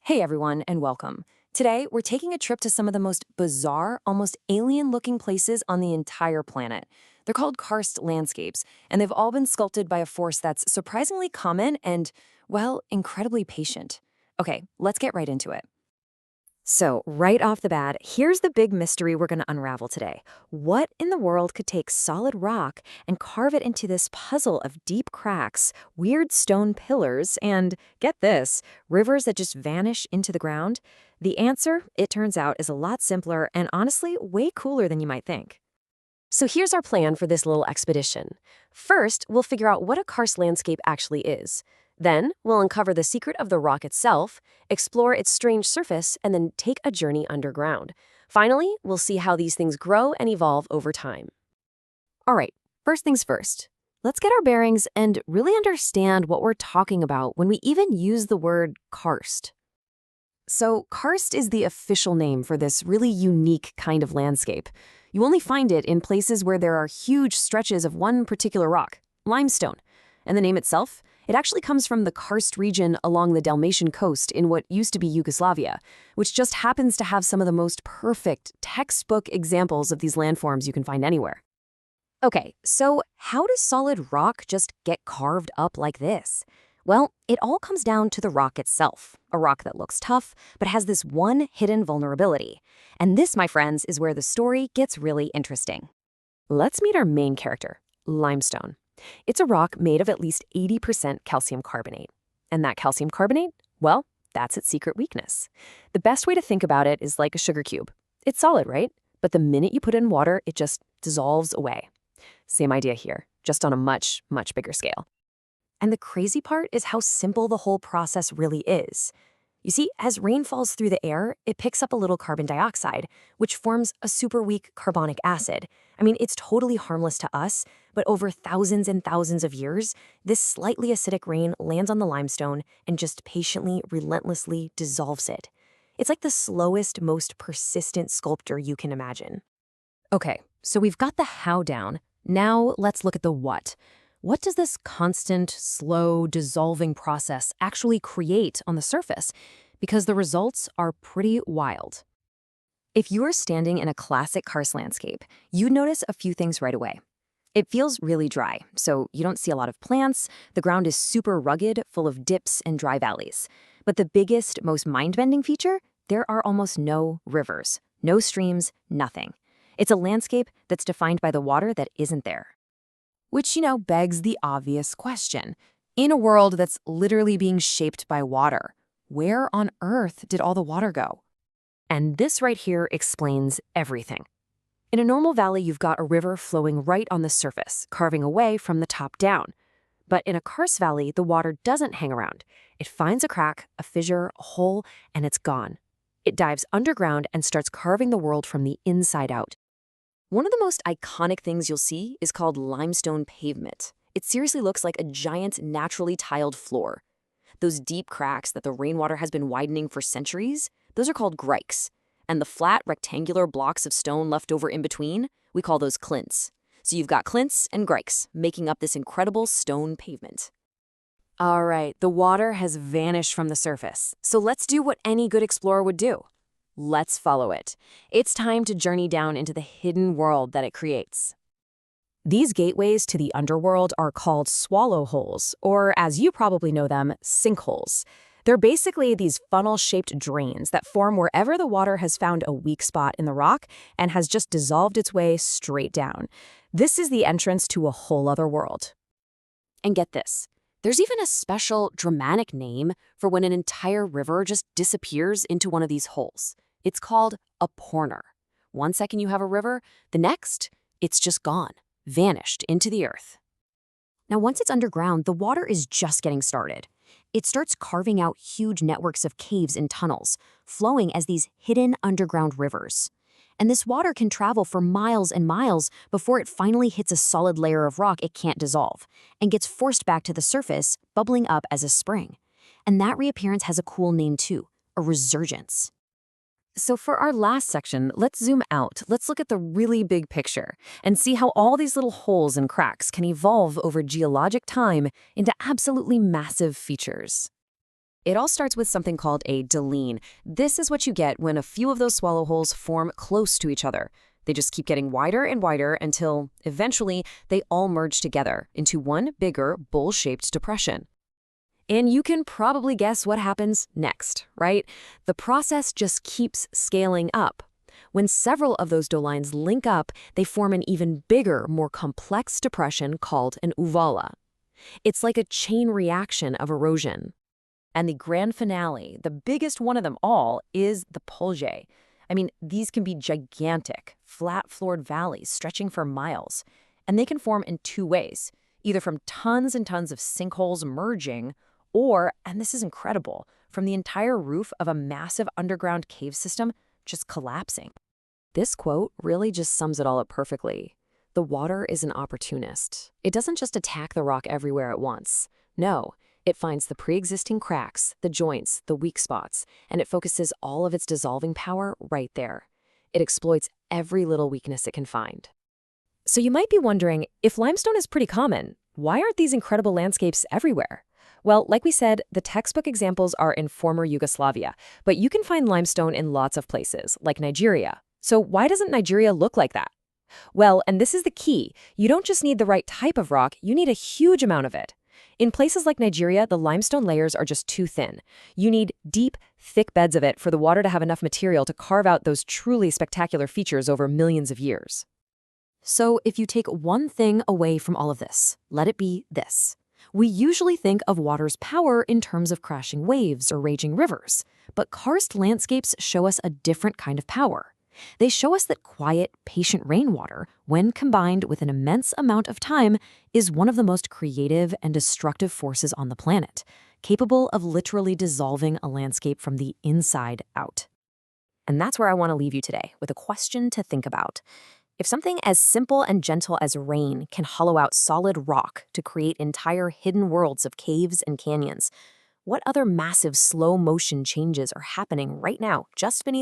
Hey everyone, and welcome. Today, we're taking a trip to some of the most bizarre, almost alien-looking places on the entire planet. They're called Karst Landscapes, and they've all been sculpted by a force that's surprisingly common and, well, incredibly patient. Okay, let's get right into it. So, right off the bat, here's the big mystery we're going to unravel today. What in the world could take solid rock and carve it into this puzzle of deep cracks, weird stone pillars, and, get this, rivers that just vanish into the ground? The answer, it turns out, is a lot simpler and honestly way cooler than you might think. So here's our plan for this little expedition. First, we'll figure out what a karst landscape actually is. Then, we'll uncover the secret of the rock itself, explore its strange surface, and then take a journey underground. Finally, we'll see how these things grow and evolve over time. All right, first things first. Let's get our bearings and really understand what we're talking about when we even use the word karst. So, karst is the official name for this really unique kind of landscape. You only find it in places where there are huge stretches of one particular rock, limestone. And the name itself? It actually comes from the karst region along the Dalmatian coast in what used to be Yugoslavia, which just happens to have some of the most perfect textbook examples of these landforms you can find anywhere. Okay, so how does solid rock just get carved up like this? Well, it all comes down to the rock itself, a rock that looks tough, but has this one hidden vulnerability. And this, my friends, is where the story gets really interesting. Let's meet our main character, limestone. It's a rock made of at least 80% calcium carbonate. And that calcium carbonate, well, that's its secret weakness. The best way to think about it is like a sugar cube. It's solid, right? But the minute you put it in water, it just dissolves away. Same idea here, just on a much, much bigger scale. And the crazy part is how simple the whole process really is. You see, as rain falls through the air, it picks up a little carbon dioxide, which forms a super weak carbonic acid. I mean, it's totally harmless to us, but over thousands and thousands of years, this slightly acidic rain lands on the limestone and just patiently, relentlessly dissolves it. It's like the slowest, most persistent sculptor you can imagine. Okay, so we've got the how down. Now let's look at the what. What does this constant, slow, dissolving process actually create on the surface? Because the results are pretty wild. If you are standing in a classic karst landscape, you'd notice a few things right away. It feels really dry, so you don't see a lot of plants. The ground is super rugged, full of dips and dry valleys. But the biggest, most mind-bending feature? There are almost no rivers, no streams, nothing. It's a landscape that's defined by the water that isn't there. Which, begs the obvious question. In a world that's literally being shaped by water, where on earth did all the water go? And this right here explains everything. In a normal valley, you've got a river flowing right on the surface, carving away from the top down. But in a karst valley, the water doesn't hang around. It finds a crack, a fissure, a hole, and it's gone. It dives underground and starts carving the world from the inside out. One of the most iconic things you'll see is called limestone pavement. It seriously looks like a giant, naturally tiled floor. Those deep cracks that the rainwater has been widening for centuries, those are called grikes. And the flat, rectangular blocks of stone left over in between, we call those clints. So you've got clints and grikes making up this incredible stone pavement. All right, the water has vanished from the surface. So let's do what any good explorer would do. Let's follow it. It's time to journey down into the hidden world that it creates. These gateways to the underworld are called swallow holes, or as you probably know them, sinkholes. They're basically these funnel-shaped drains that form wherever the water has found a weak spot in the rock and has just dissolved its way straight down. This is the entrance to a whole other world. And get this. There's even a special, dramatic name for when an entire river just disappears into one of these holes. It's called a porner. One second you have a river, the next, it's just gone, vanished into the earth. Now, once it's underground, the water is just getting started. It starts carving out huge networks of caves and tunnels, flowing as these hidden underground rivers. And this water can travel for miles and miles before it finally hits a solid layer of rock it can't dissolve, and gets forced back to the surface, bubbling up as a spring. And that reappearance has a cool name too, a resurgence. So for our last section, let's zoom out. Let's look at the really big picture and see how all these little holes and cracks can evolve over geologic time into absolutely massive features. It all starts with something called a delene. This is what you get when a few of those swallow holes form close to each other. They just keep getting wider and wider until, eventually, they all merge together into one bigger, bowl-shaped depression. And you can probably guess what happens next, right? The process just keeps scaling up. When several of those dolines link up, they form an even bigger, more complex depression called an uvala. It's like a chain reaction of erosion. And the grand finale, the biggest one of them all, is the polje. I mean, these can be gigantic, flat-floored valleys stretching for miles. And they can form in two ways, either from tons and tons of sinkholes merging, or, and this is incredible, from the entire roof of a massive underground cave system just collapsing. This quote really just sums it all up perfectly. The water is an opportunist. It doesn't just attack the rock everywhere at once. No, it finds the pre-existing cracks, the joints, the weak spots, and it focuses all of its dissolving power right there. It exploits every little weakness it can find. So you might be wondering, if limestone is pretty common, why aren't these incredible landscapes everywhere? Well, like we said, the textbook examples are in former Yugoslavia, but you can find limestone in lots of places, like Nigeria. So why doesn't Nigeria look like that? Well, and this is the key, you don't just need the right type of rock, you need a huge amount of it. In places like Nigeria, the limestone layers are just too thin. You need deep, thick beds of it for the water to have enough material to carve out those truly spectacular features over millions of years. So if you take one thing away from all of this, let it be this. We usually think of water's power in terms of crashing waves or raging rivers, but karst landscapes show us a different kind of power. They show us that quiet, patient rainwater, when combined with an immense amount of time, is one of the most creative and destructive forces on the planet, capable of literally dissolving a landscape from the inside out. And that's where I want to leave you today, with a question to think about. If something as simple and gentle as rain can hollow out solid rock to create entire hidden worlds of caves and canyons, what other massive slow-motion changes are happening right now just beneath